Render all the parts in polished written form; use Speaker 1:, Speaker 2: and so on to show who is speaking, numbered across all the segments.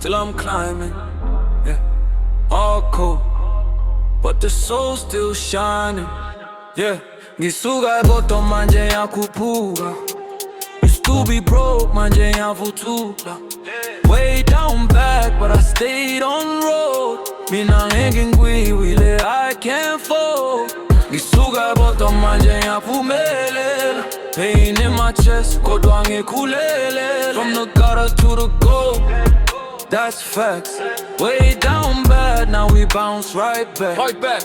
Speaker 1: still I'm climbing, yeah. All cold, but the soul's still shining, yeah. Ngisuka EBottom manje ngiyakhuphuka. Used to be broke, manje ngiyavuthula. Way down back, but I stayed on road. Mina ngeke ngiyiwile, I can't fall. Ngisuka EBottom manje ngiyaphumelela. Pain in my chest, kodwa ngikhulele. From the gutter to the goal, that's facts. Way down bad, now we bounce right back. Right back.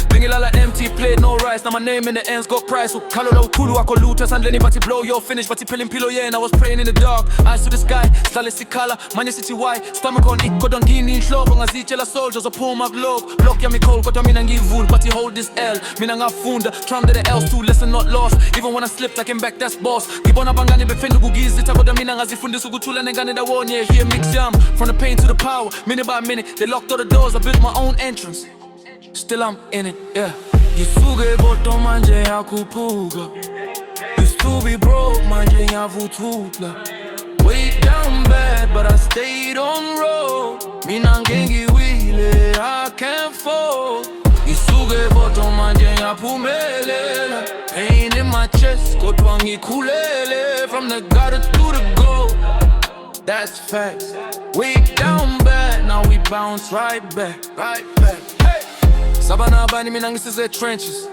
Speaker 1: Bingilala empty plate, no rice. Now my name in the ends got price. Kalolo kulu ako luta sandleni bati blow your finish bati pelling pillow yeah. And I was praying in the dark, eyes to the sky. Slale sikala, manye city wide. Stomach on iko don gini nhloko. Ngazitshela soldiers I pull my globe. Block ya mi cold, kodwa mina ngivul. Bati hold this L, mina ngafunda. Tram to the L's, two lesson not lost. Even when I slipped I came back, that's boss. Ngibona bangani befenda ukugizitha kodwa mina ngazifundisa ukuthula nengane ndawonye. Yeah, here mix yam, from the pain to the power. Minute by minute, they locked all the doors. I built my own entrance. Still I'm in it, yeah. Ngisuka EBottom manje ngiyakhuphuka. Used to be broke, manje ngiyavuthula. Way down bad, but I stayed on road. Mina ngeke ngiyiwile, I can't fall. Ngisuka EBottom manje ngiyaphumelela. Pain in my chest, kodwa ngikhulele. From the gutter to the goal, that's facts. Way down bad, now we bounce right back, right back. Hey! Sabana bani mina ngisize trenches.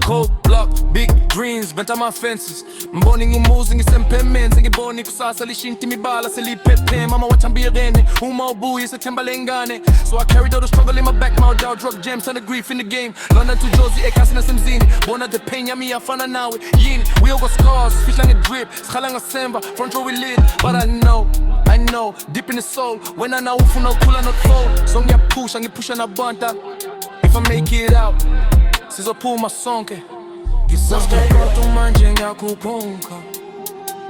Speaker 1: Cold block, big greens, bent on my fences. Mboni ngumuzi ngisempemenze. Ngiboni kusasa lishinti mibala selipepe. Mama watambirene, uma ubuyi sethemba lengane. So I carried all the struggle in my back, my doubt, drug gems and the grief in the game. London to Josie, ekasi nasemzini. Bona the pain yami yafana nawe. Yini, we all got scars, fish like a drip. Skhala ngasemba, front row we lit. But I know, deep in the soul. When I know ufuna ukula not cold. So ngiyapusha na banta. If I make it out, sizophuma sonke. Ngisuka EBottom manje ngiyakhuphuka.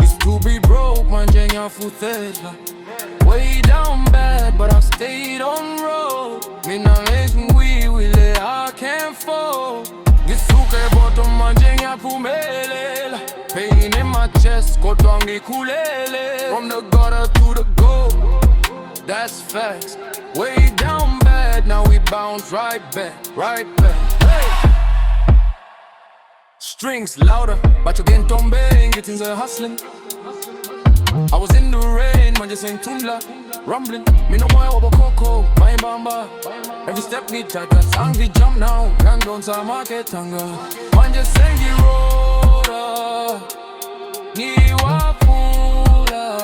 Speaker 1: Used to be broke, manje ngiyavuthela. Way down bad, but I stayed on road. Mina ngeke ngiyiwile, I can't fall. Ngisuka EBottom manje ngiyaphumelela. Pain in my chest, kodwa ngikhulele. From the gutter to the goal, that's facts. Way down bad, now we bounce right back, right back. Hey! Strings louder, but you getting tombe, getting the hustling. I was in the rain, man just saying tumla, rumbling. Me no more over coco, my bamba. Every step need tight, that's angry jump now. Gang down to market tanga. Man just saying he roda, ni wafula.